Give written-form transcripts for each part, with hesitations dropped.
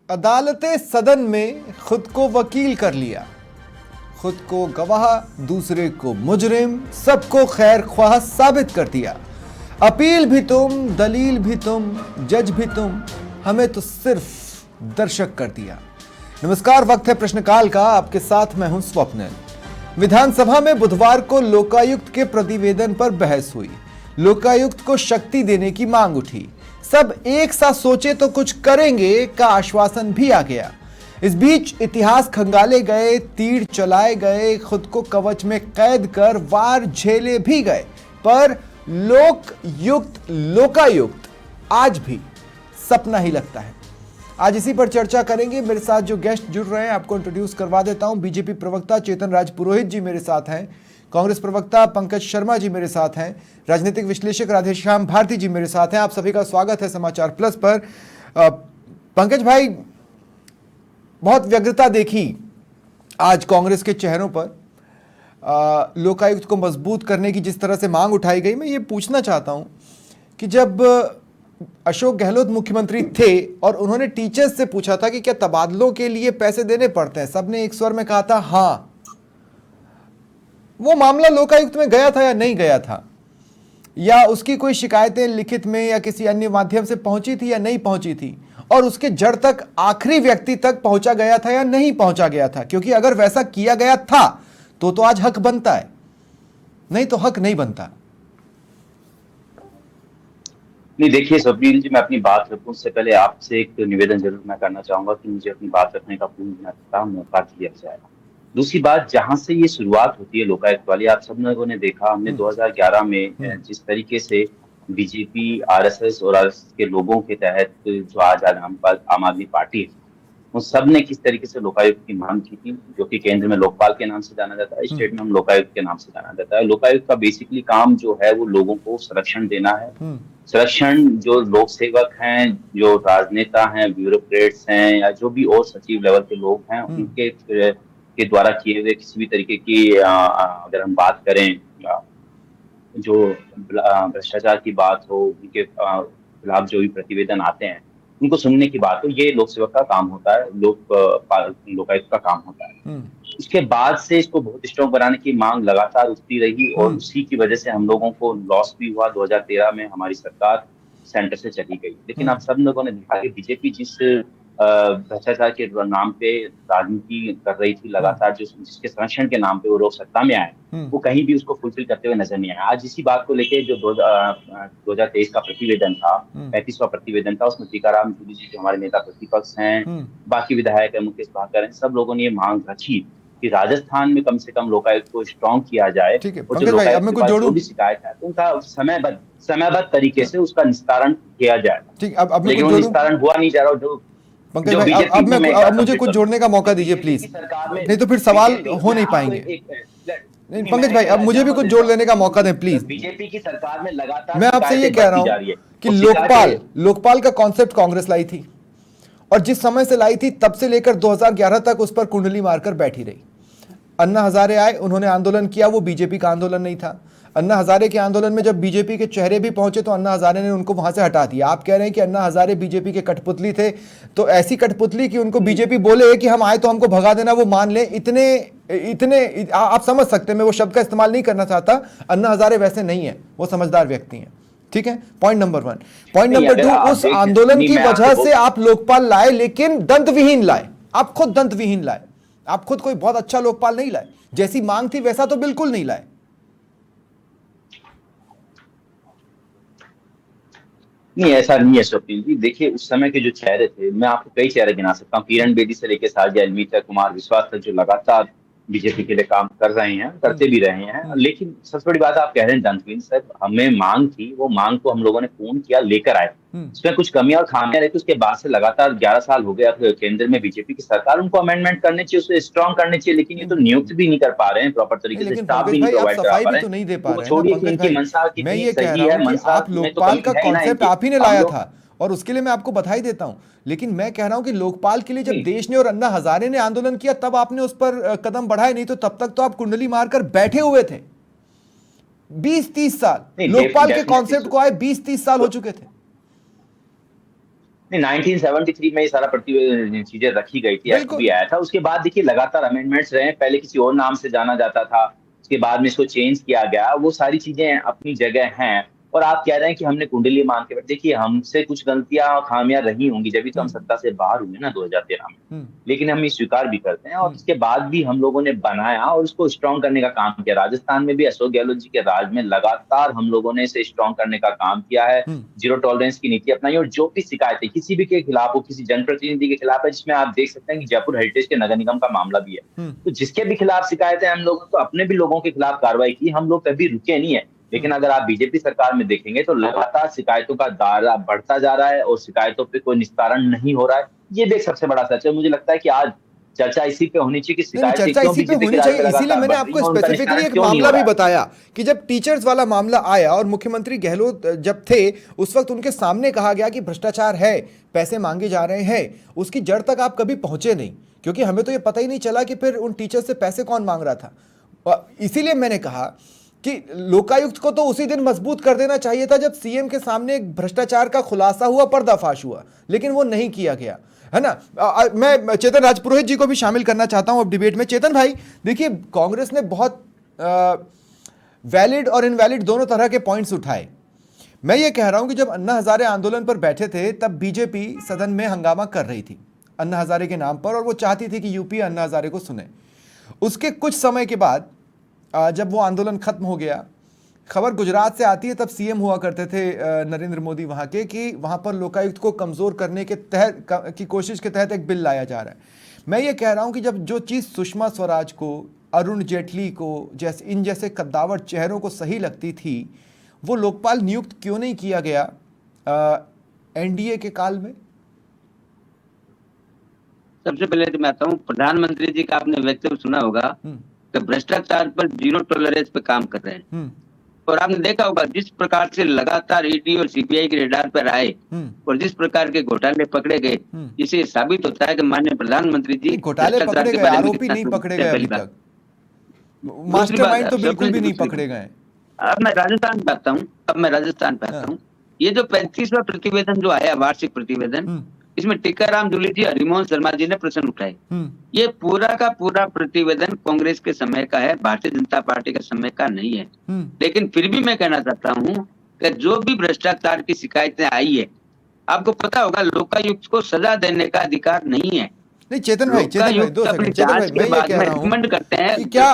अदालते सदन में खुद को वकील कर लिया, खुद को गवाह, दूसरे को मुजरिम, सबको खैर ख्वाह साबित कर दिया। अपील भी तुम, दलील भी तुम, जज भी तुम, हमें तो सिर्फ दर्शक कर दिया। नमस्कार, वक्त है प्रश्नकाल का। आपके साथ मैं हूं स्वप्निल। विधानसभा में बुधवार को लोकायुक्त के प्रतिवेदन पर बहस हुई। लोकायुक्त को शक्ति देने की मांग उठी। सब एक साथ सोचे तो कुछ करेंगे का आश्वासन भी आ गया। इस बीच इतिहास खंगाले गए, तीर चलाए गए, खुद को कवच में कैद कर वार झेले भी गए, पर लोकायुक्त आज भी सपना ही लगता है। आज इसी पर चर्चा करेंगे। मेरे साथ जो गेस्ट जुड़ रहे हैं आपको इंट्रोड्यूस करवा देता हूं। बीजेपी प्रवक्ता चेतन राज पुरोहित जी मेरे साथ हैं, कांग्रेस प्रवक्ता पंकज शर्मा जी मेरे साथ हैं, राजनीतिक विश्लेषक राधेश्याम भारती जी मेरे साथ हैं। आप सभी का स्वागत है समाचार प्लस पर। पंकज भाई, बहुत व्यग्रता देखी आज कांग्रेस के चेहरों पर। लोकायुक्त को मजबूत करने की जिस तरह से मांग उठाई गई, मैं ये पूछना चाहता हूं कि जब अशोक गहलोत मुख्यमंत्री थे और उन्होंने टीचर्स से पूछा था कि क्या तबादलों के लिए पैसे देने पड़ते हैं, सबने एक स्वर में कहा था हाँ। वो मामला लोकायुक्त में गया था या नहीं गया था, या उसकी कोई शिकायतें लिखित में या किसी अन्य माध्यम से पहुंची थी या नहीं पहुंची थी, और उसके जड़ तक, आखिरी व्यक्ति तक पहुंचा गया था या नहीं पहुंचा गया था? क्योंकि अगर वैसा किया गया था तो आज हक बनता है, नहीं तो हक नहीं बनता। नहीं, देखिए स्वप्निल जी, मैं अपनी बात रखूं उससे पहले आपसे एक निवेदन जरूर मैं करना चाहूंगा कि मुझे अपनी बात रखने का पूर्ण मौका दिया जाए। दूसरी बात, जहां से ये शुरुआत होती है लोकायुक्त वाली, आप सब लोगों ने देखा, हमने 2011 में जिस तरीके से बीजेपी, आरएसएस और आरएसएस के लोगों के तहत जो आज आम आदमी पार्टी है, उन सब ने किस तरीके से लोकायुक्त की मांग की थी, जो कि केंद्र में लोकपाल के नाम से जाना जाता है, स्टेट में हम लोकायुक्त के नाम से जाना जाता है। लोकायुक्त का बेसिकली काम जो है वो लोगों को संरक्षण देना है। संरक्षण जो लोक सेवक हैं, जो राजनेता हैं, ब्यूरोक्रेट्स हैं, या जो भी और सचिव लेवल के लोग हैं, उनके के द्वारा किए हुए किसी भी तरीके की अगर हम बात करें, जो भ्रष्टाचार की बात हो, उनके खिलाफ जो भी प्रतिवेदन आते हैं उनको सुनने की बात हो, ये लोक सेवक का काम होता है, लोकायुक्त का काम होता है। उसके बाद से इसको बहुत स्ट्रॉन्ग बनाने की मांग लगातार उठती रही और उसी की वजह से हम लोगों को लॉस भी हुआ। 2013 में हमारी सरकार सेंटर से चली गई। लेकिन आप सब लोगों ने देखा कि बीजेपी जिस भ्रष्टाचार के नाम पे राजनीति कर रही थी लगातार, जिसके संरक्षण के नाम पे वो लोग सत्ता में आए, वो कहीं भी उसको फुलफिल करते हुए नजर नहीं आया। आज इसी बात को लेके जो 2023 का प्रतिवेदन था, 35वां प्रतिवेदन था, उसमें टीकाराम जूली जी जो हमारे नेता प्रतिपक्ष हैं, बाकी विधायक है, मुकेश भाकर हैं, सब लोगों ने ये मांग रखी कि राजस्थान में कम से कम लोकायुक्त को स्ट्रॉन्ग किया जाए। और जो लोकायुक्त के पास जो भी शिकायत है तो उनका समयबद्ध तरीके से उसका निस्तारण किया जाए। लेकिन वो निस्तारण हुआ नहीं जा रहा। जो पंकज भाई, अब मुझे कुछ जोड़ने का मौका दीजिए प्लीज, नहीं तो फिर सवाल हो नहीं पाएंगे। नहीं पंकज भाई, अब मुझे भी कुछ जोड़ लेने का मौका दें प्लीज। बीजेपी की सरकार में लगातार मैं आपसे ये कह रहा हूं कि लोकपाल का कॉन्सेप्ट कांग्रेस लाई थी, और जिस समय से लाई थी तब से लेकर 2011 तक उस पर कुंडली मारकर बैठी रही। अन्ना हजारे आए, उन्होंने आंदोलन किया, वो बीजेपी का आंदोलन नहीं था। अन्ना हजारे के आंदोलन में जब बीजेपी के चेहरे भी पहुंचे तो अन्ना हजारे ने उनको वहां से हटा दिया। आप कह रहे हैं कि अन्ना हजारे बीजेपी के कठपुतली थे, तो ऐसी कठपुतली कि उनको बीजेपी बोले कि हम आए तो हमको भगा देना, वो मान ले। इतने आप समझ सकते हैं, मैं वो शब्द का इस्तेमाल नहीं करना चाहता। अन्ना हजारे वैसे नहीं है, वो समझदार व्यक्ति हैं। ठीक है, पॉइंट नंबर 1। पॉइंट नंबर 2, उस आंदोलन की वजह से आप लोकपाल लाए, लेकिन दंतविहीन लाए। आप खुद दंतविहीन लाए, आप खुद कोई बहुत अच्छा लोकपाल नहीं लाए। जैसी मांग थी वैसा तो बिल्कुल नहीं लाए। नहीं, ऐसा नहीं है स्वप्निल जी। देखिए, उस समय के जो चेहरे थे, मैं आपको कई चेहरे गिना सकता हूँ, किरण बेदी से लेकर साजिया अलमी तक, कुमार विश्वास तक, जो लगातार बीजेपी के लिए काम कर रहे हैं, करते भी रहे हैं। लेकिन सबसे बड़ी बात आप कह रहे हैं दंतविहीन, साहब हमें मांग थी, वो मांग को हम लोगों ने पूर्ण किया, लेकर आए। उसमें कुछ कमियां और खामियां रहती, उसके बाद से लगातार 11 साल हो गया केंद्र में बीजेपी की सरकार, उनको अमेंडमेंट करने चाहिए, उसे स्ट्रॉन्ग करने चाहिए। लेकिन ये तो नियुक्त भी नहीं कर पा रहे हैं प्रॉपर तरीके से, स्टाफ भी नहीं प्रोवाइड करा पा रहे हैं। नहीं दे पा रहे हैं। छोड़िए कि इनकी मंशा कितनी सही है, मंशा आप लोकपाल का कॉन्सेप्ट आप ही ने लाया था, और उसके लिए मैं आपको बधाई देता हूं। लेकिन मैं कह रहा हूं कि लोकपाल के लिए जब देश ने और अन्ना हजारे ने आंदोलन किया तब आपने उस पर कदम बढ़ाए, नहीं तो तब तक तो आप कुंडली मारकर बैठे हुए थे। 20-30 साल लोकपाल के कॉन्सेप्ट को आए 20-30 साल हो चुके थे। नहीं, 1973 में ये सारा चीजें रखी गई थी, एक्ट बिल्कुल। भी आया था। उसके बाद देखिए लगातार अमेंडमेंट्स रहे, पहले किसी और नाम से जाना जाता था, उसके बाद में इसको चेंज किया गया। वो सारी चीजें अपनी जगह हैं। और आप कह रहे हैं कि हमने कुंडली मान के, देखिए हमसे कुछ गलतियां खामियां रही होंगी, जब भी तो हम हम्म। सत्ता से बाहर हुए ना 2013 में। हम्म। लेकिन हम ये स्वीकार भी करते हैं, और हम्म। उसके बाद भी हम लोगों ने बनाया और उसको स्ट्रॉन्ग करने का काम किया। राजस्थान में भी अशोक गहलोत जी के राज में लगातार हम लोगों ने इसे स्ट्रॉन्ग करने का काम किया है। हम्म। जीरो टॉलरेंस की नीति अपनाई, और जो भी शिकायतें किसी भी के खिलाफ हो, किसी जनप्रतिनिधि के खिलाफ है, जिसमें आप देख सकते हैं कि जयपुर हेरिटेज के नगर निगम का मामला भी है, हम्म। तो जिसके भी खिलाफ शिकायतें, हम लोग तो अपने भी लोगों के खिलाफ कार्रवाई की, हम लोग कभी रुके नहीं है। हम्म। लेकिन अगर आप बीजेपी सरकार में देखेंगे तो लगातार शिकायतों का दायरा बढ़ता जा रहा है और शिकायतों पे कोई निस्तारण नहीं हो रहा है। ये भी एक सबसे बड़ा सच है। मुझे लगता है कि आज चर्चा इसी पे होनी चाहिए कि नहीं नहीं, शिकायतें चर्चा क्यों इसी पे बीजेपी के होनी राज चाहिए, में इसीलिए लगातार मैंने बढ़ रही आपको है और उनका स्पेसिफिकली निस्तारण एक क्यों नहीं हो मामला रहा भी है। बताया कि जब टीचर्स वाला मामला आया और मुख्यमंत्री गहलोत जब थे, उस वक्त उनके सामने कहा गया कि भ्रष्टाचार है, पैसे मांगे जा रहे हैं। उसकी जड़ तक आप कभी पहुंचे नहीं, क्योंकि हमें तो ये पता ही नहीं चला कि फिर उन टीचर से पैसे कौन मांग रहा था। और इसीलिए मैंने कहा कि लोकायुक्त को तो उसी दिन मजबूत कर देना चाहिए था जब सीएम के सामने एक भ्रष्टाचार का खुलासा हुआ, पर्दाफाश हुआ, लेकिन वो नहीं किया गया, है ना। मैं चेतन राजपुरोहित जी को भी शामिल करना चाहता हूं अब डिबेट में। चेतन भाई, देखिए कांग्रेस ने बहुत वैलिड और इनवैलिड दोनों तरह के पॉइंट्स उठाए। मैं ये कह रहा हूं कि जब अन्ना हजारे आंदोलन पर बैठे थे तब बीजेपी सदन में हंगामा कर रही थी अन्ना हजारे के नाम पर, और वो चाहती थी कि यूपी अन्ना हजारे को सुने। उसके कुछ समय के बाद जब वो आंदोलन खत्म हो गया, खबर गुजरात से आती है, तब सीएम हुआ करते थे नरेंद्र मोदी वहां के, कि वहां पर लोकायुक्त को कमजोर करने के तहत की कोशिश के तहत एक बिल लाया जा रहा है। मैं ये कह रहा हूं कि जब जो चीज़ सुषमा स्वराज को, अरुण जेटली को, इन जैसे कद्दावर चेहरों को सही लगती थी, वो लोकपाल नियुक्त क्यों नहीं किया गया एनडीए के काल में? सबसे पहले तो मैं आता हूँ, प्रधानमंत्री जी का आपने वक्तव्य सुना होगा कि भ्रष्टाचार पर जीरो टॉलरेंस पे काम कर रहे हैं। और आपने देखा होगा जिस प्रकार से लगातार ईडी और सीबीआई के रेडार पर आए और जिस प्रकार के घोटाले पकड़े गए, इससे साबित होता है कि माननीय प्रधानमंत्री जी घोटाले पकड़े गए, आरोपी नहीं पकड़े गए अभी तक, मास्टरमाइंड तो बिल्कुल भी नहीं पकड़े गए। अब मैं राजस्थान पे आता हूँ। ये जो 35वां प्रतिवेदन जो आया, वार्षिक प्रतिवेदन, इसमें टीकाराम जूली जी, हरिमोहन शर्मा जी ने प्रश्न उठाए। ये पूरा का पूरा प्रतिवेदन कांग्रेस के समय का है, भारतीय जनता पार्टी के समय का नहीं है। लेकिन फिर भी मैं कहना चाहता हूँ कि जो भी भ्रष्टाचार की शिकायतें आई है, आपको पता होगा लोकायुक्त को सजा देने का अधिकार नहीं है। नहीं चेतन भाई 2 सेकंड, चेतन भाई मैं ये कह रहा हूँ कि क्या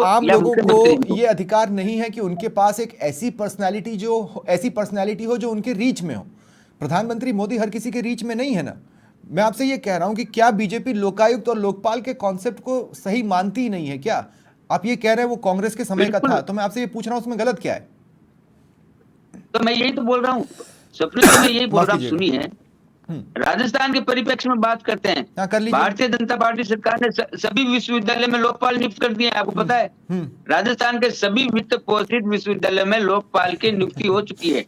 आम लोगों को ये अधिकार नहीं है कि उनके पास एक ऐसी पर्सनालिटी हो जो उनके रीच में हो? प्रधानमंत्री मोदी हर किसी के रीच में नहीं है ना। मैं आपसे ये कह रहा हूं कि क्या बीजेपी लोकायुक्त और लोकपाल के कॉन्सेप्ट को सही मानती ही नहीं है क्या? आप ये कह रहे हैं वो कांग्रेस के समय का था, तो मैं आपसे ये पूछ रहा हूं उसमें गलत क्या है? तो मैं यही तो बोल रहा हूँ स्वप्निल, मैं यही बोल रहा हूँ, सुनिए। राजस्थान के परिप्रेक्ष्य में बात करते हैं, भारतीय जनता पार्टी सरकार ने सभी विश्वविद्यालय में लोकपाल नियुक्त कर दिए, आपको पता है। राजस्थान के सभी वित्त पोषित विश्वविद्यालय में लोकपाल की नियुक्ति हो चुकी है।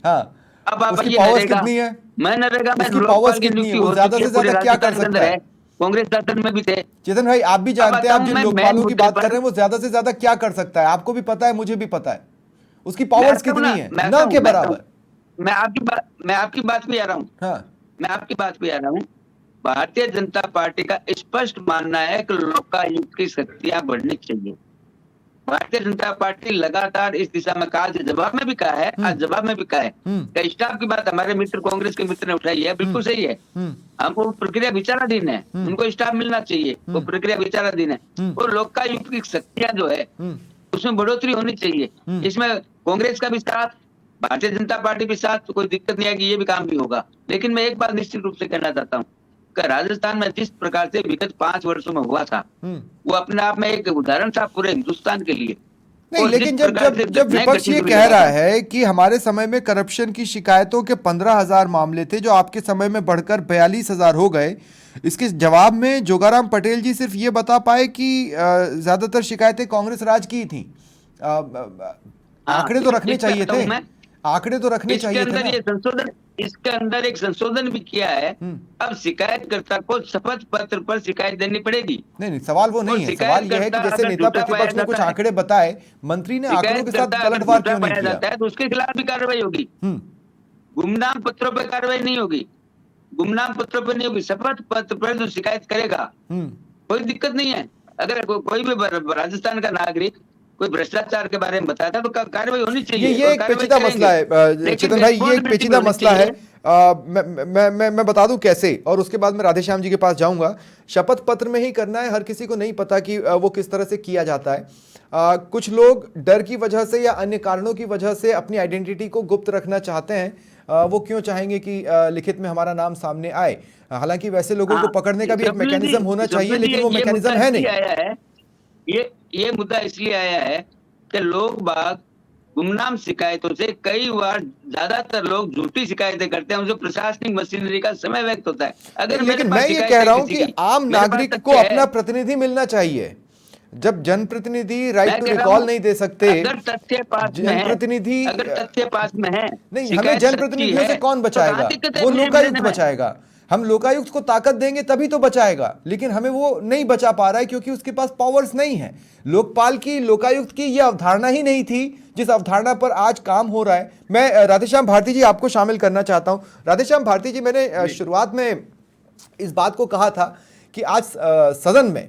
अब आप उसकी पावर्स कितनी है? मैं नरेगा में लोकपाल की नियुक्ति हो, ज्यादा से ज्यादा क्या कर सकता है? कांग्रेस शासन में भी थे। चेतन भाई आप भी जानते हैं, आप जिन लोकपालों की बात कर रहे हैं वो ज्यादा से ज्यादा क्या कर सकता है, आपको भी पता है, मुझे भी पता है। उसकी पावर्स कितनी है? न के बराबर। मैं आपकी बात पे आ रहा हूँ। मैं आपकी बात पे आ रहा हूँ। भारतीय जनता पार्टी का स्पष्ट मानना है कि लोकायुक्त की शक्तियां बढ़नी चाहिए। भारतीय जनता पार्टी लगातार इस दिशा में कहा, जवाब में भी कहा है, आज जवाब में भी कहा है। स्टाफ की बात हमारे मित्र कांग्रेस के मित्र ने उठाई है, बिल्कुल सही है। हमको प्रक्रिया विचाराधीन है, उनको स्टाफ मिलना चाहिए, वो प्रक्रिया विचाराधीन है। और लोकायुक्त की शक्तियां जो है उसमें बढ़ोतरी होनी चाहिए। इसमें कांग्रेस का भी साथ, भारतीय जनता पार्टी के साथ कोई दिक्कत नहीं है कि ये भी काम भी होगा। लेकिन मैं एक बात निश्चित रूप से कहना चाहता हूँ कि राजस्थान में जिस प्रकार से विगत 5 वर्षों में हुआ था, वो अपने आप में एक उदाहरण था पूरे हिंदुस्तान के लिए। नहीं, लेकिन जब विपक्ष ये कह रहा है कि हमारे समय में करप्शन की शिकायतों के 15,000 मामले थे जो आपके समय में बढ़कर 42,000 हो गए, इसके जवाब में जोगाराम पटेल जी सिर्फ ये बता पाए कि ज्यादातर शिकायतें कांग्रेस राज की थी। आंकड़े तो रखने चाहिए थे, आंकड़े तो रखने चाहिए थे ना। इसके अंदर एक संशोधन भी किया है। अब शिकायतकर्ता को शपथ पत्र पर शिकायत देनी पड़ेगी। नहीं, सवाल वो नहीं है, सवाल यह है कि जैसे नेता प्रतिपक्ष ने कुछ आंकड़े बताए, मंत्री ने आंकड़ों के साथ पलटवार क्यों नहीं किया? तो उसके खिलाफ भी कार्रवाई होगी, गुमनाम पत्रों पर कार्रवाई नहीं होगी। गुमनाम पत्र पर नहीं होगी, शपथ पत्र पर जो शिकायत करेगा कोई दिक्कत नहीं है। अगर कोई भी राजस्थान का नागरिक कोई भ्रष्टाचार के बारे में बताता तो कार्रवाई होनी चाहिए। ये एक पेचीदा मसला है चेतन भाई, ये एक पेचीदा मसला है। मैं बता दूं कैसे, और उसके बाद मैं राधेश्याम जी के पास जाऊंगा। शपथ पत्र में ही करना है, हर किसी को नहीं पता कि वो किस तरह से किया जाता है। कुछ लोग डर की वजह से या अन्य कारणों की वजह से अपनी आइडेंटिटी को गुप्त रखना चाहते हैं। वो क्यों चाहेंगे कि लिखित में हमारा नाम सामने आए? हालांकि वैसे लोगों को पकड़ने का भी एक मैकेनिज्म होना चाहिए, लेकिन वो मैकेनिज्म है नहीं। ये मुद्दा इसलिए आया है कि लोग बाग गुमनाम शिकायतों से कई बार ज्यादातर लोग झूठी शिकायतें करते हैं, जो प्रशासनिक मशीनरी का समय व्यक्त होता है। अगर लेकिन मैं ये कह रहा हूं कि आम नागरिक को अपना प्रतिनिधि मिलना चाहिए। जब जनप्रतिनिधि राइट टू रिकॉल नहीं दे सकते, अगर तथ्य पास में है नहीं, हमें जनप्रतिनिधियों से कौन बचाएगा? वो लोकायुक्त बचाएगा। हम लोकायुक्त को ताकत देंगे तभी तो बचाएगा, लेकिन हमें वो नहीं बचा पा रहा है क्योंकि उसके पास पावर्स नहीं है। लोकपाल की, लोकायुक्त की ये अवधारणा ही नहीं थी जिस अवधारणा पर आज काम हो रहा है। मैं राधेश्याम भारती जी आपको शामिल करना चाहता हूं। राधेश्याम भारती जी, मैंने शुरुआत में इस बात को कहा था कि आज सदन में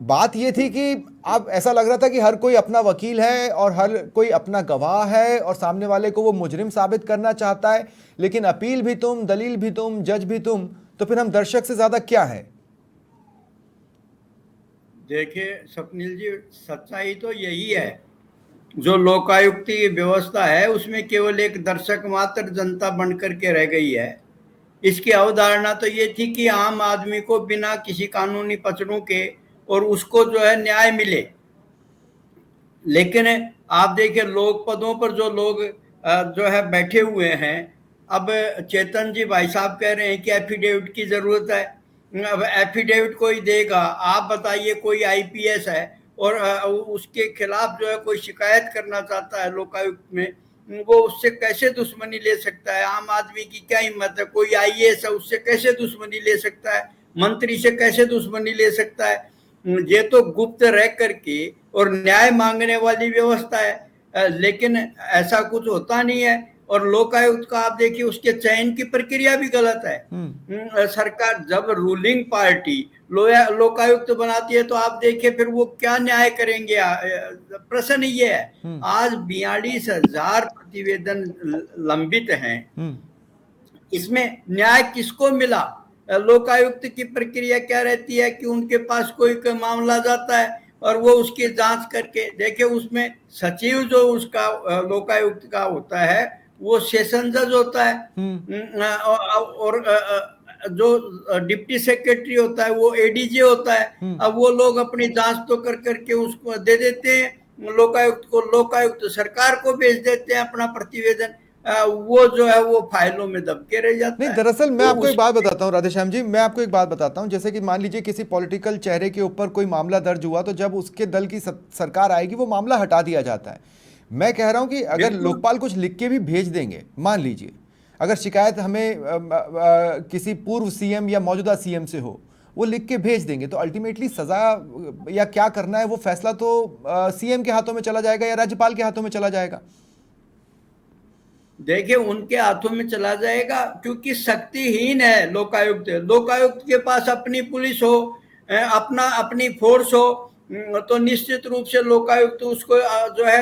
बात यह थी कि अब ऐसा लग रहा था कि हर कोई अपना वकील है और हर कोई अपना गवाह है और सामने वाले को वो मुजरिम साबित करना चाहता है, लेकिन अपील भी तुम, दलील भी तुम, जज भी तुम, तो फिर हम दर्शक से ज्यादा क्या है? देखिए स्वप्निल जी, सच्चाई तो यही है, जो लोकायुक्त की व्यवस्था है उसमें केवल एक दर्शक मात्र जनता बनकर के रह गई है। इसकी अवधारणा तो ये थी कि आम आदमी को बिना किसी कानूनी पचड़ों के और उसको जो है न्याय मिले। लेकिन आप देखिए लोक पदों पर जो लोग जो है बैठे हुए हैं, अब चेतन जी भाई साहब कह रहे हैं कि एफिडेविट की जरूरत है। अब एफिडेविट कोई देगा? आप बताइए, कोई आईपीएस है और उसके खिलाफ जो है कोई शिकायत करना चाहता है लोकायुक्त में, वो उससे कैसे दुश्मनी ले सकता है? आम आदमी की क्या हिम्मत है? कोई आईएएस है, उससे कैसे दुश्मनी ले सकता है? मंत्री से कैसे दुश्मनी ले सकता है? ये तो गुप्त रह करके और न्याय मांगने वाली व्यवस्था है, लेकिन ऐसा कुछ होता नहीं है। और लोकायुक्त का आप देखिए, उसके चयन की प्रक्रिया भी गलत है। सरकार जब रूलिंग पार्टी लोकायुक्त बनाती है तो आप देखिए फिर वो क्या न्याय करेंगे? प्रश्न ये है। आज 42,000 प्रतिवेदन लंबित हैं, इसमें न्याय किसको मिला? लोकायुक्त की प्रक्रिया क्या रहती है कि उनके पास कोई मामला जाता है और वो उसकी जांच करके देखिए, उसमें सचिव जो उसका लोकायुक्त का होता है वो सेशन जज होता है, और जो डिप्टी सेक्रेटरी होता है वो एडीजे होता है। अब वो लोग अपनी जांच तो कर करके उसको दे देते हैं लोकायुक्त को, लोकायुक्त सरकार को भेज देते हैं अपना प्रतिवेदन, वो जो है वो फाइलों में दब के रह जाता है। नहीं, दरअसल मैं आपको एक बात बताता हूँ राधेश्याम जी, मैं आपको एक बात बताता हूँ। जैसे कि मान लीजिए किसी पॉलिटिकल चेहरे के ऊपर कोई मामला दर्ज हुआ, तो जब उसके दल की सरकार आएगी वो मामला हटा दिया जाता है। मैं कह रहा हूं कि अगर लोकपाल कुछ लिख के भी भेज देंगे, मान लीजिए अगर शिकायत हमें किसी पूर्व सीएम या मौजूदा सीएम से हो, वो लिख के भेज देंगे, तो अल्टीमेटली सजा या क्या करना है वो फैसला तो सीएम के हाथों में चला जाएगा या राज्यपाल के हाथों में चला जाएगा। देखिए उनके हाथों में चला जाएगा क्योंकि शक्तिहीन है लोकायुक्त। लोकायुक्त के पास अपनी पुलिस हो, अपनी फोर्स हो, तो निश्चित रूप से लोकायुक्त उसको जो है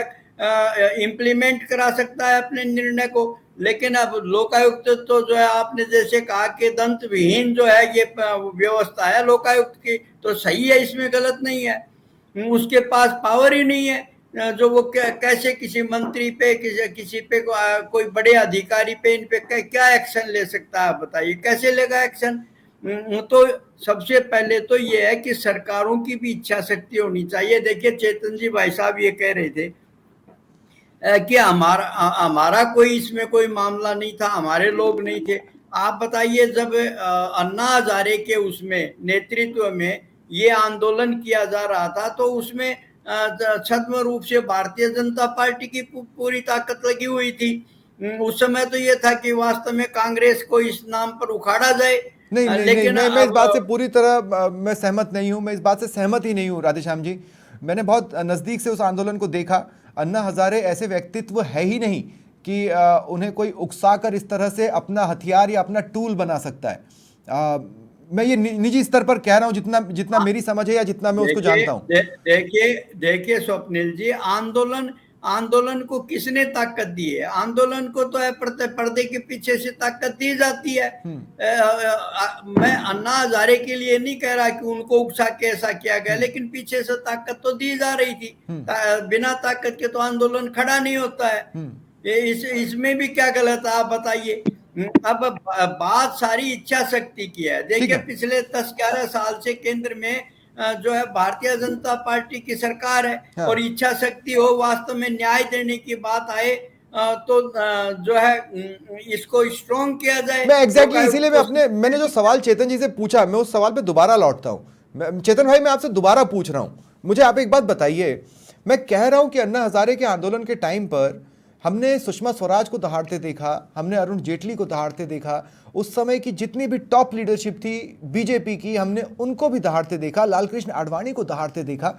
इम्प्लीमेंट करा सकता है अपने निर्णय को। लेकिन अब लोकायुक्त तो जो है आपने जैसे कहा कि दंत विहीन जो है ये व्यवस्था है लोकायुक्त की, तो सही है, इसमें गलत नहीं है। उसके पास पावर ही नहीं है जो वो कैसे किसी मंत्री पे किसी पे कोई बड़े अधिकारी पे इन पे क्या एक्शन ले सकता है? बताइए कैसे लेगा एक्शन? तो सबसे पहले तो ये है कि सरकारों की भी इच्छा शक्ति होनी चाहिए। देखिए चेतन जी भाई साहब ये कह रहे थे कि हमारा कोई इसमें कोई मामला नहीं था, हमारे लोग नहीं थे। आप बताइए जब अन्ना हजारे के उसमें नेतृत्व में ये आंदोलन किया जा रहा था तो उसमें छद्म रूप से भारतीय जनता पार्टी की पूरी ताकत लगी हुई थी। उस समय तो ये था कि वास्तव में कांग्रेस को इस नाम पर उखाड़ा जाए। नहीं, लेकिन मैं इस बात से पूरी तरह मैं सहमत नहीं हूं। मैं इस बात से सहमत ही नहीं हूं राधेश्याम जी। मैंने बहुत नजदीक से उस आंदोलन को देखा। अन्ना हजारे ऐसे व्यक्तित्व है ही नहीं कि उन्हें कोई उकसाकर इस तरह से अपना हथियार या अपना टूल बना सकता है। मैं ये निजी स्तर पर कह रहा हूं, जितना मेरी समझ है या जितना मैं उसको जानता हूं। देखिए स्वप्निल जी, आंदोलन को किसने ताकत दी है? आंदोलन को तो है पर्दे के पीछे से ताकत दी जाती है। मैं अन्ना हजारे के लिए नहीं कह रहा कि उनको उकसा के ऐसा किया गया, लेकिन पीछे से ताकत तो दी जा रही थी। बिना ताकत के तो आंदोलन खड़ा नहीं होता है। इसमें भी क्या गलत है, आप बताइए। अब बात सारी इच्छा शक्ति की है। देखिए पिछले 10-11 साल से केंद्र में जो है भारतीय जनता पार्टी की सरकार है। हाँ। और इच्छा शक्ति हो, वास्तव में न्याय देने की बात आए तो जो है इसको स्ट्रॉन्ग किया जाए। मैं एग्जैक्टली इसीलिए मैंने जो सवाल चेतन जी से पूछा, मैं उस सवाल पे दोबारा लौटता हूं। चेतन भाई, मैं आपसे दोबारा पूछ रहा हूं, मुझे आप एक बात बताइए। मैं कह रहा हूं कि अन्ना हजारे के आंदोलन के टाइम पर हमने सुषमा स्वराज को दहाड़ते देखा, हमने अरुण जेटली को दहाड़ते देखा, उस समय की जितनी भी टॉप लीडरशिप थी बीजेपी की, हमने उनको भी दहाड़ते देखा, लालकृष्ण आडवाणी को दहाड़ते देखा।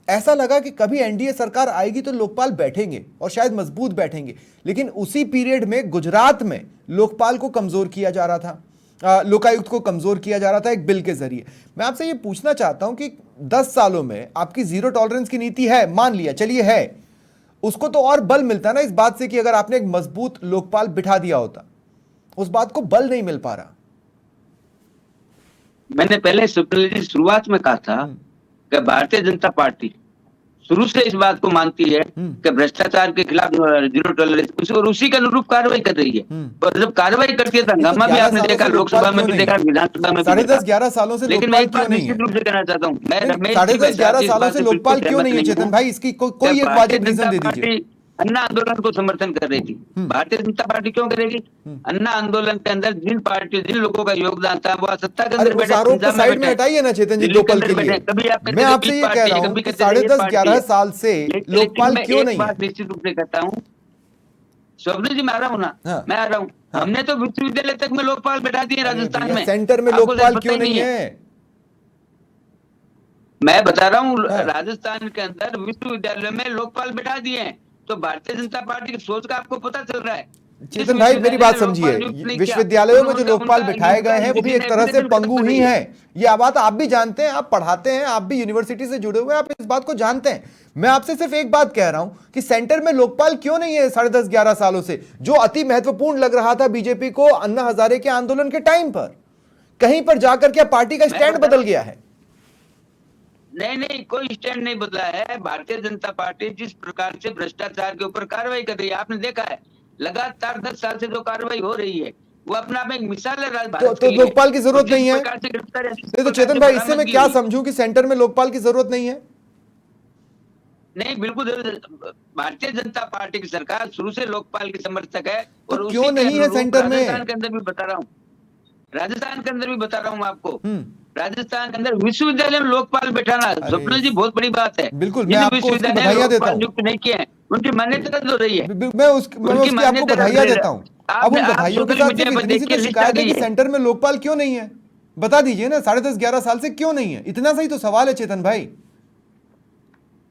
ऐसा लगा कि कभी एनडीए सरकार आएगी तो लोकपाल बैठेंगे और शायद मजबूत बैठेंगे। लेकिन उसी पीरियड में गुजरात में लोकपाल को कमजोर किया जा रहा था, लोकायुक्त को कमजोर किया जा रहा था एक बिल के जरिए। मैं आपसे ये पूछना चाहता हूं कि 10 सालों में आपकी जीरो टॉलरेंस की नीति है, मान लिया, चलिए है, उसको तो और बल मिलता ना इस बात से कि अगर आपने एक मजबूत लोकपाल बिठा दिया होता। उस बात को बल नहीं मिल पा रहा। मैंने पहले शुरुआत में कहा था कि भारतीय जनता पार्टी शुरू से इस बात को मानती है कि भ्रष्टाचार के खिलाफ जीरो टॉलरेंस, और उसी के अनुरूप कार्रवाई कर रही है। और जब कार्रवाई करती है तो हंगामा भी आपने देखा, लोकसभा में भी देखा, विधानसभा में भी। 10.5-11 सालों से लेकिन मैं एक बात निश्चित रूप से कहना चाहता हूँ, मैं 10.5-11 सालों से लोकपाल क्यों नहीं है चेतन भाई? इसकी कोई एक वाजिब रीजन दे दीजिए। अन्ना आंदोलन को समर्थन कर रही थी। भारतीय जनता पार्टी क्यों करेगी? अन्ना आंदोलन के अंदर जिन लोगों का योगदान था वो सत्ता के अंदर बैठे, आरोप को साइड में हटाइए ना चेतन जी, लोकपाल के लिए। मैं आपसे ये कह रहा हूँ कि 10.5-11 साल से लोकपाल क्यों नहीं है? निश्चित रूप से कहता हूँ स्वप्निल जी, मैं आ रहा हूँ ना, मैं आ रहा हूँ। हमने तो विश्वविद्यालय तक में लोकपाल बैठा दिए राजस्थान में। सेंटर में लोकपाल क्यों नहीं है? मैं बता रहा हूँ, राजस्थान के अंदर विश्वविद्यालय में लोकपाल बैठा दिए हैं। तो भारतीय जनता पार्टी की सोच का आपको पता चल रहा है। चेतन भाई मेरी बात समझिए, विश्वविद्यालयों में जो लोकपाल बिठाए गए हैं वो भी एक तरह से पंगु ही हैं। ये बात आप भी जानते हैं, आप पढ़ाते हैं, आप भी यूनिवर्सिटी से जुड़े हुए हैं, आप इस बात को जानते हैं। मैं आपसे सिर्फ एक बात कह रहा हूं कि सेंटर में लोकपाल क्यों नहीं है 10.5-11 सालों से, जो अति महत्वपूर्ण लग रहा था बीजेपी को अन्ना हजारे के आंदोलन के टाइम पर। कहीं पर जाकर क्या पार्टी का स्टैंड बदल गया है? नहीं, कोई स्टैंड नहीं बदला है। भारतीय जनता पार्टी जिस प्रकार से भ्रष्टाचार के ऊपर कार्रवाई कर रही है, आपने देखा है लगातार 10 साल से जो कार्रवाई हो रही है वो अपना में एक मिसाल है। तो लोकपाल की जरूरत नहीं है? तो चेतन भाई, इससे मैं क्या समझूं कि सेंटर में लोकपाल की जरूरत नहीं है? नहीं, बिल्कुल भारतीय जनता पार्टी की सरकार शुरू से लोकपाल की समर्थक है। और तो क्यों नहीं है सेंटर में? राजस्थान के अंदर भी बता रहा हूँ, राजस्थान के अंदर भी बता रहा हूँ आपको, राजस्थान के अंदर विश्वविद्यालय में लोकपाल बैठाना स्वप्निल जी बहुत बड़ी बात है। बिल्कुल, मैं आपको उसकी बधाइयां देता हूं। नियुक्त नहीं किए हैं, उनकी मान्यता रद्द हो रही है। मैं उसकी आपको बधाइयां देता हूं। अब उन बधाइयों के साथ इतनी सी तो शिकायत है कि सेंटर में लोकपाल क्यों नहीं है? बता दीजिए ना, 10.5-11 साल से क्यों नहीं है? इतना सही तो सवाल है चेतन भाई।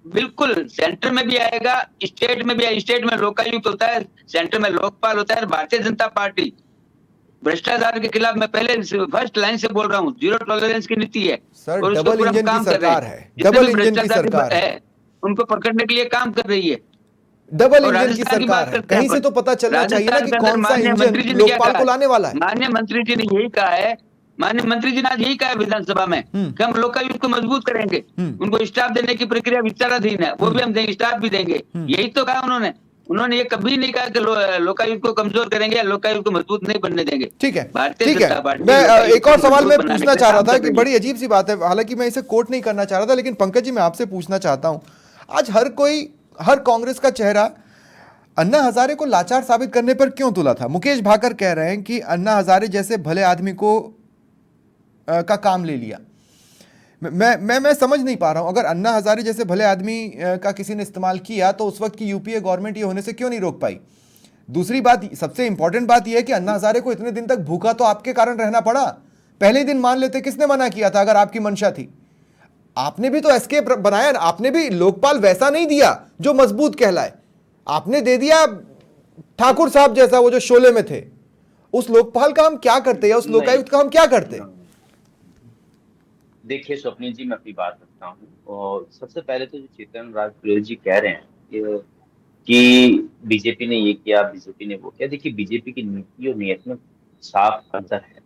बिल्कुल, सेंटर में भी आएगा, स्टेट में भी आएगा। स्टेट में लोकायुक्त होता है, सेंटर में लोकपाल होता है। भारतीय जनता पार्टी भ्रष्टाचार के खिलाफ, मैं पहले फर्स्ट लाइन से बोल रहा हूँ, जीरो टॉलरेंस की नीति है। सर, डबल इंजन की सरकार है, डबल इंजन की सरकार है, उनको पकड़ने के लिए काम कर रही है। डबल इंजन की सरकार है। कहीं से तो पता चलना चाहिए ना कि कौन सा इंजन लोकपाल को लाने वाला है। माननीय मंत्री जी ने यही कहा है, माननीय मंत्री जी ने आज यही कहा है विधानसभा में कि हम लोकायुक्त को मजबूत करेंगे, उनको स्टाफ देने की प्रक्रिया विचाराधीन है, वो भी हम देंगे, स्टाफ भी देंगे। यही तो कहा उन्होंने ये कभी नहीं कहा कि लोकायुक्त को कमजोर करेंगे या लोकायुक्त को मजबूत नहीं बनने देंगे। ठीक है। मैं एक और सवाल मैं पूछना चाह रहा था कि बड़ी अजीब सी बात है, हालांकि मैं इसे कोट नहीं करना चाह रहा था, लेकिन पंकज जी मैं आपसे पूछना चाहता हूं, आज हर कांग्रेस का चेहरा अन्ना हजारे को लाचार साबित करने पर क्यों तुला था? मुकेश भाकर कह रहे हैं कि अन्ना हजारे जैसे भले आदमी को का काम ले लिया। मैं समझ नहीं पा रहा हूं, अगर अन्ना हजारे जैसे भले आदमी का किसी ने इस्तेमाल किया तो उस वक्त की यूपीए गवर्नमेंट ये होने से क्यों नहीं रोक पाई? दूसरी बात, सबसे इंपॉर्टेंट बात यह है कि अन्ना हजारे को इतने दिन तक भूखा तो आपके कारण रहना पड़ा। पहले दिन मान लेते, किसने मना किया था? अगर आपकी मंशा थी, आपने भी तो एस्केप बनाया, आपने भी लोकपाल वैसा नहीं दिया जो मजबूत कहलाए, आपने दे दिया ठाकुर साहब जैसा, वो जो शोले में थे, उस लोकपाल का हम क्या करते, या उस लोकायुक्त का हम क्या करते? देखिए स्वप्निल जी, मैं अपनी बात रखता हूँ, और सबसे पहले तो जो चेतन राज पुरोहित जी कह रहे हैं कि बीजेपी ने ये किया, बीजेपी ने वो किया, देखिए बीजेपी की नीति और नीयत में साफ अंतर है।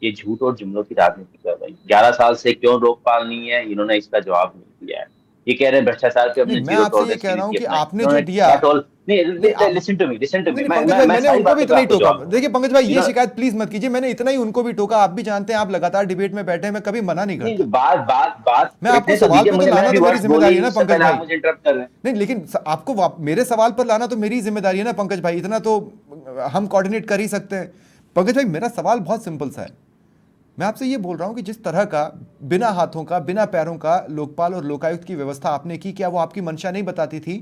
ये झूठ और जुमलों की राजनीति कर रही है। 11 साल से क्यों लोकपाल नहीं है, इन्होंने इसका जवाब नहीं दिया है। ये कह रहे हैं भ्रष्टाचार पे अपने नहीं, मैं जीरो आपसे ये टॉलरेंस कह की रहा हूं नीति कि अपनाई। आपने जो इन्होंने दिया, क्या टॉल नहीं, नहीं, लिसन टू मी, नहीं, पंकज भाई, मैंने उनको भी इतना ही टोका। देखिए पंकज भाई, ये इन्होंने- शिकायत प्लीज मत कीजिए, मैंने इतना ही उनको भी टोका। आप भी जानते हैं, आप लगातार डिबेट में बैठे हैं, मैं कभी मना नहीं नहीं, करता। बात बात बात मैं आपको करने तो सवाल दीजिए पे तो मुझे, मैंने लाना भी तो मेरी वर्ड्स जिम्मेदारी बोली, है ना उससे पंकज पहले भाई। आप मुझे इंटरप्ट कर रहे हैं। नहीं, लेकिन आपको मेरे सवाल पर लाना तो मेरी जिम्मेदारी है ना पंकज भाई, इतना तो हम कोऑर्डिनेट कर ही सकते हैं। पंकज भाई, मेरा सवाल बहुत सिंपल सा है। मैं आपसे ये बोल रहा हूं कि जिस तरह का बिना हाथों का, बिना पैरों का लोकपाल और लोकायुक्त की व्यवस्था आपने की, क्या वो आपकी मंशा नहीं बताती थी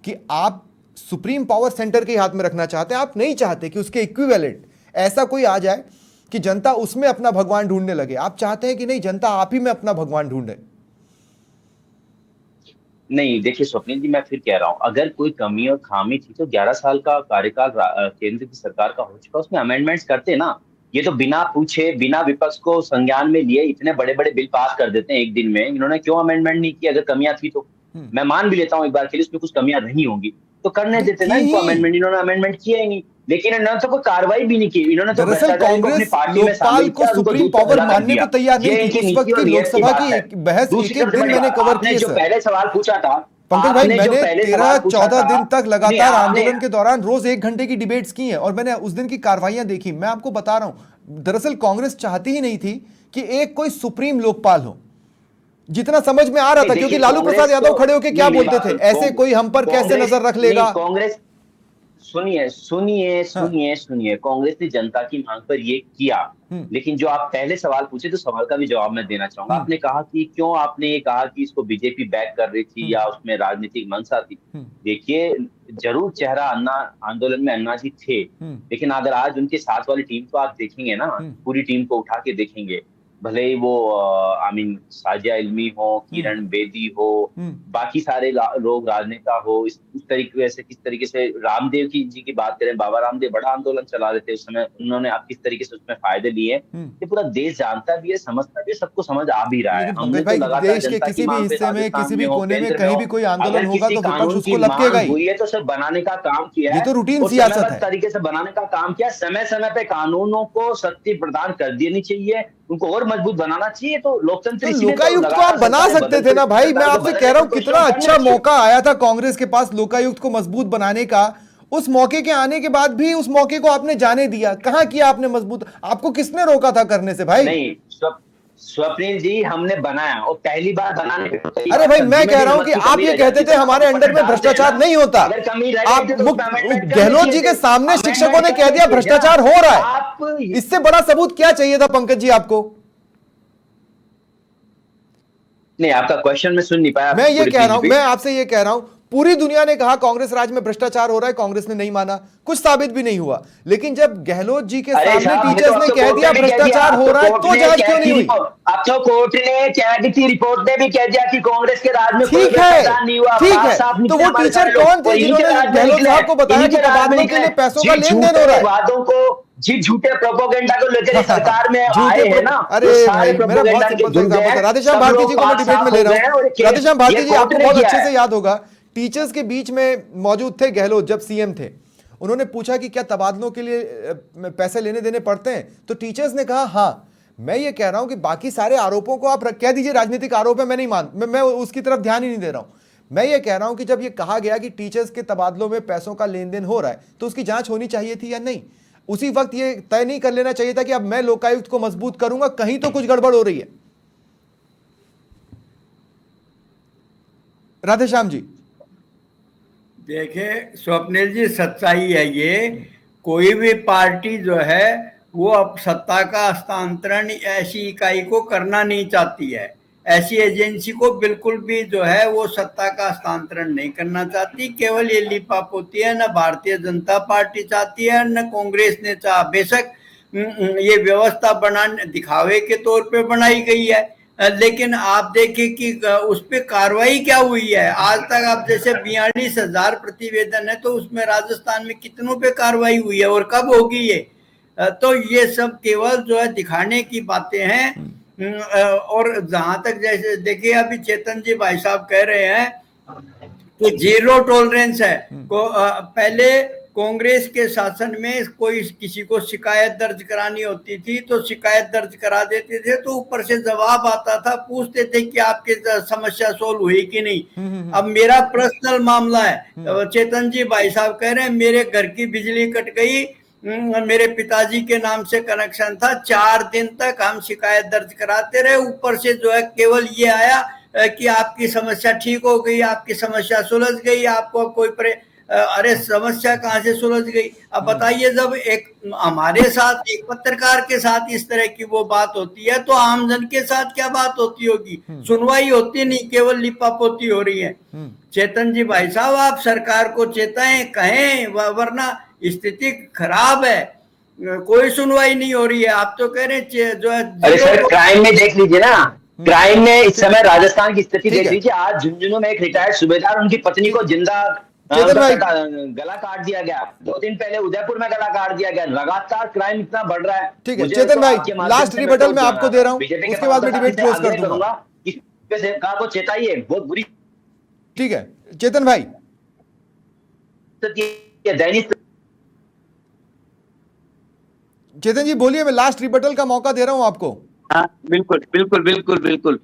कि आप सुप्रीम पावर सेंटर के हाथ में रखना चाहते हैं? आप नहीं चाहते कि उसके इक्विवेलेंट ऐसा कोई आ जाए कि जनता उसमें अपना भगवान ढूंढने लगे। आप चाहते हैं कि नहीं, जनता आप ही में अपना भगवान ढूंढे। नहीं, देखिए स्वप्निल जी, मैं फिर कह रहा हूँ, अगर कोई कमी और खामी थी तो 11 साल का कार्यकाल केंद्र की सरकार का हो चुका, उसमें अमेंडमेंट्स करते ना। ये तो बिना पूछे, बिना विपक्ष को संज्ञान में लिए इतने बड़े बड़े बिल पास कर देते हैं एक दिन में। इन्होंने क्यों अमेंडमेंट नहीं किया? अगर कमियां थी तो मैं मान भी लेता हूँ एक बार के लिए उसमें कुछ कमियां रही होंगी, तो करने देते ना इनको अमेंडमेंट। इन्होंने अमेंडमेंट किया ही नहीं, लेकिन इन्होंने तो कोई कार्रवाई भी नहीं की। इन्होंने तो दरअसल भ्रष्टाचारी को अपनी कांग्रेस पार्टी में लोकपाल शामिल को किया, उनको सुप्रीम दूध का पावर धुला कर मानने दिया। को तैयार नहीं ये थी। इनकी उस नीति वक्त और की नीयत की लोकसभा बात की है। एक बहस एक दूसरी एक सबसे दिन बड़ी मैंने बात, कवर आपने किए जो सर। पहले सवाल पूछा था, पंकज भाई, आपने जो मैंने पहले 13 सवाल पूछा 14 था, दिन तक नहीं लगातार आपने, आंदोलन के दौरान रोज 1 घंटे की डिबेट्स की हैं, और मैंने उस दिन की कार्रवाइयां देखी। मैं आपको बता रहा हूं, दरअसल कांग्रेस चाहती ही नहीं थी कि एक कोई सुप्रीम लोकपाल हो, जितना समझ में आ रहा था, क्योंकि लालू प्रसाद यादव खड़े होकर क्या बोलते थे, ऐसे कोई हम पर कैसे नजर रख नहीं, लेगा। कांग्रेस, सुनिए सुनिए हाँ। सुनिए सुनिए, कांग्रेस ने जनता की मांग पर ये किया। हम्म। लेकिन जो आप पहले सवाल पूछे, तो सवाल का भी जवाब मैं देना चाहूंगा। हम्म। आपने कहा कि क्यों, आपने ये कहा कि इसको बीजेपी बैक कर रही थी हम्म। या उसमें राजनीतिक मंशा थी। हम्म। देखिए, जरूर चेहरा अन्ना आंदोलन में अन्ना जी थे, हम्म। लेकिन अगर आज उनके साथ वाली टीम को आप देखेंगे ना, हम्म। पूरी टीम को उठा के देखेंगे, भले ही वो आई मीन साजिया इल्मी हो, किरण बेदी हो, हम्म। बाकी सारे लोग, राजनेता हो, इस तरीके से, किस तरीके से रामदेव की जी की बात करें, बाबा रामदेव बड़ा आंदोलन चला रहे थे उस समय, उन्होंने आप किस तरीके से उसमें फायदे लिए। ये पूरा देश जानता भी है, समझता भी है, सबको समझ आ भी रहा है। लेकिन हमने पंकज तो भाई, लगातार देश के जनता की किसी भी मांग पे, हिस्से में, राजस्थान किसी में भी हो, कोने में, केंद्र में कहीं हो, भी कोई आंदोलन अगर होगा किसी तो विपक्ष कानून उसको की लपकेगा मांग ही। हुई है तो उसे बनाने का काम किया ये है, तो रूटीन और सियासत समयबद्ध है। तरीके से बनाने का काम किया। समय समय पे कानूनों को शक्ति प्रदान कर देनी चाहिए, उनको और मजबूत बनाना चाहिए। तो लोकतंत्र तो इसीलिए तो लोकायुक्त को आप लगातार बना सरकारें सकते थे बदलते, ना भाई। मैं सरकार को आपसे कह बदलने रहा की हूं, कोशिश कितना और करने अच्छा चाहिए। मौका आया था कांग्रेस के पास लोकायुक्त को मजबूत बनाने का। उस मौके के आने के बाद भी उस मौके को आपने जाने दिया। कहां किया आपने मजबूत? आपको किसने रोका था करने से भाई? नहीं, स्वप्निल जी, हमने बनाया, और पहली बार बनाने पे तो कई अरे बार भाई, मैं सब्जी में कह भी रहा हूं नमक कि की आप कमी ये रह कहते जाती थे है, तो हमारे नमक अंडर ऊपर में डालते हैं भ्रष्टाचार ना। नहीं होता। अगर कमी रह आप गई थी तो उसमें अमेंडमेंट करनी गहलोत जी चाहिए के थी। सामने शिक्षकों ने अमेंडमेंट कह करनी दिया चाहिए भ्रष्टाचार ना। हो रहा है। आप इससे बड़ा सबूत क्या चाहिए था पंकज जी आपको? नहीं, आपका क्वेश्चन मैं सुन नहीं पाया, मैं ये कह रहा हूं, मैं रिपीट। आपसे ये कह रहा हूं, पूरी दुनिया ने कहा कांग्रेस राज में भ्रष्टाचार हो रहा है, कांग्रेस ने नहीं माना, कुछ साबित भी नहीं हुआ। लेकिन जब गहलोत जी के अरे सामने साहब, ये तो टीचर्स अब ने तो कह कोर्ट दिया ने भी कह दिया, भ्रष्टाचार अब हो तो रहा है, कोर्ट तो ने जांच क्यों कैग नहीं की हुई? रिपोर्ट, अब तो कोर्ट ने, कैग की रिपोर्ट ने भी कह दिया कि कांग्रेस के राज में कोई ठीक है, भ्रष्टाचार नहीं हुआ। ठीक साफ है। साफ तो निकले वो हमारे टीचर सारे लोग, कौन थे और इन्हीं के जिन्होंने राज में गहलोत निकले, साहब को बताया इन्हीं कि के राज में तबादलों के निकले। लिए पैसों का जिस लेन देन हो रहा झूठे है? वादों को, जिस झूठे प्रोपोगेंडा को लेकर इस सरकार में आए हैं ना, अरे वो सारे भाई, मेरा बहुत प्रोपोगेंडा के सिंपल सा धुल गए एग्जांपल था। हैं। राधेश्याम सब भारती लोग जी को मैं पाक डिबेट में साफ ले हो रहा गए हैं, और हूं। ये राधेश्याम केस ये भारती जी, कोर्ट आपको ने बहुत किया अच्छे है। से याद होगा, टीचर्स के बीच में मौजूद थे गहलोत जब सीएम थे। उन्होंने पूछा कि क्या तबादलों के लिए पैसे लेने देने पड़ते हैं? तो टीचर्स ने कहा हाँ। मैं ये कह रहा हूं कि बाकी सारे आरोपों को आप कह दीजिए राजनीतिक आरोप है, मैं नहीं मान, मैं उसकी तरफ ध्यान ही नहीं दे रहा हूं। मैं ये कह रहा हूं कि जब ये कहा गया कि टीचर्स के तबादलों में पैसों का लेन देन हो रहा है, तो उसकी जांच होनी चाहिए थी या नहीं? उसी वक्त ये तय नहीं कर लेना चाहिए था कि अब मैं लोकायुक्त को मजबूत करूंगा, कहीं तो कुछ गड़बड़ हो रही है। राधेश्याम जी, देखिए स्वप्निल जी, सच्चाई है ये। कोई भी पार्टी जो है वो अब सत्ता का हस्तांतरण ऐसी इकाई को करना नहीं चाहती है। ऐसी एजेंसी को बिल्कुल भी जो है वो सत्ता का हस्तांतरण नहीं करना चाहती। केवल ये लीपापोती है, न भारतीय जनता पार्टी चाहती है न कांग्रेस ने चाहा। बेशक ये व्यवस्था बनाने दिखावे के तौर पे बनाई गई है, लेकिन आप देखिए कि उस पर कार्रवाई क्या हुई है आज तक। आप जैसे 42,000 प्रतिवेदन है, तो उसमें राजस्थान में कितनों पे कार्रवाई हुई है और कब होगी ये? तो ये सब केवल जो है दिखाने की बातें हैं। और जहां तक जैसे देखिए अभी चेतन जी भाई साहब कह रहे हैं कि जीरो टॉलरेंस है को पहले कांग्रेस के शासन में कोई किसी को शिकायत दर्ज करानी होती थी तो शिकायत दर्ज करा देते थे, तो ऊपर से जवाब आता था, पूछते थे कि आपकी समस्या सोल्व हुई कि नहीं। अब मेरा पर्सनल मामला है, चेतन जी भाई साहब कह रहे हैं मेरे घर की बिजली कट गई, मेरे पिताजी के नाम से कनेक्शन था, 4 दिन तक हम शिकायत दर्ज कराते रहे, ऊपर से जो है केवल ये आया कि आपकी समस्या ठीक हो गई, आपकी समस्या सुलझ गई, आपको कोई अरे समस्या कहाँ से सुलझ गई? अब बताइए, जब एक हमारे साथ एक पत्रकार के साथ इस तरह की वो बात होती है तो आमजन के साथ क्या बात होती होगी? सुनवाई होती नहीं, केवल लिपापोती हो रही है। चेतन जी भाई साहब, आप सरकार को चेताएं, कहें, वरना स्थिति खराब है, कोई सुनवाई नहीं हो रही है। आप तो कह रहे हैं जो है, अरे सर क्राइम में देख लीजिए ना, क्राइम में इस समय राजस्थान की स्थिति देख लीजिए। आज झुंझुनू में एक रिटायर्ड सूबेदार, उनकी पत्नी को जिंदा गला काट दिया गया, 2 दिन पहले उदयपुर में गला काट दिया गया। लगातार क्राइम इतना बढ़ रहा है। ठीक है चेतन भाई, लास्ट रिबटल मैं आपको दे रहा हूँ, उसके बाद मैं डिबेट क्लोज कर दूंगा। सरकार को चेताइए, बहुत बुरी। ठीक है चेतन भाई, चेतन जी बोलिए, मैं लास्ट रिबटल का मौका दे रहा हूं आपको। हाँ बिल्कुल बिल्कुल बिल्कुल बिल्कुल,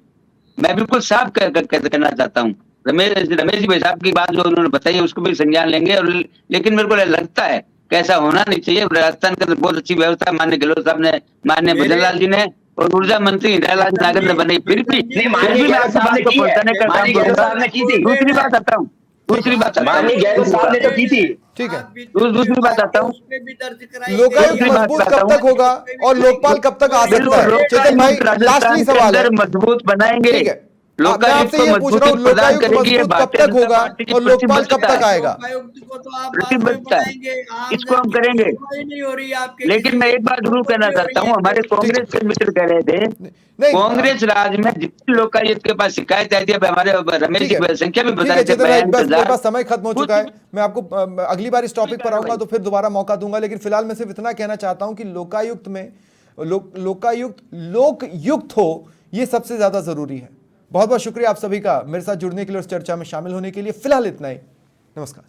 मैं बिल्कुल साफ कहना चाहता हूँ। रमेश जी भाई साहब की बात जो उन्होंने बताई उसको भी संज्ञान लेंगे, और लेकिन मेरे को लगता है कि ऐसा होना नहीं चाहिए। राजस्थान के अंदर बहुत अच्छी व्यवस्था माननीय गहलोत साहब ने, माननीय भजन लाल जी ने और ऊर्जा मंत्री इंदिरा नागर ने बनाई, फिर भी मैं आपकी बात को पहुंचाने का काम करूंगा। दूसरी बात आता हूँ, दूसरी बात साहब ने तो की थी। ठीक है, दूसरी बात आता हूँ, लोकायुक्त मजबूत कब तक होगा और लोकपाल कब तक आ सकता है? चेतन भाई लास्ट सवाल है, मजबूत बनाएंगे, मैं आपसे ये पूछ रहा हूँ, लोकायुक्त मजबूत कब तक होगा और लोकपाल कब तक आएगा? इसको हम करेंगे। लेकिन मैं एक बात जरूर कहना चाहता हूँ, हमारे कांग्रेस के मित्र कह रहे थे, कांग्रेस राज में जितने लोकायुक्त के पास शिकायत आई थी, हमारे रमेश जी संख्या भी बता रहे थे। मेरे पास समय खत्म हो चुका है, मैं आपको अगली बार इस टॉपिक पर आऊंगा तो फिर दोबारा मौका दूंगा, लेकिन फिलहाल मैं सिर्फ इतना कहना चाहता हूं कि लोकायुक्त में लोकयुक्त हो, यह सबसे ज्यादा जरूरी है। बहुत बहुत शुक्रिया आप सभी का मेरे साथ जुड़ने के लिए और चर्चा में शामिल होने के लिए। फिलहाल इतना ही, नमस्कार।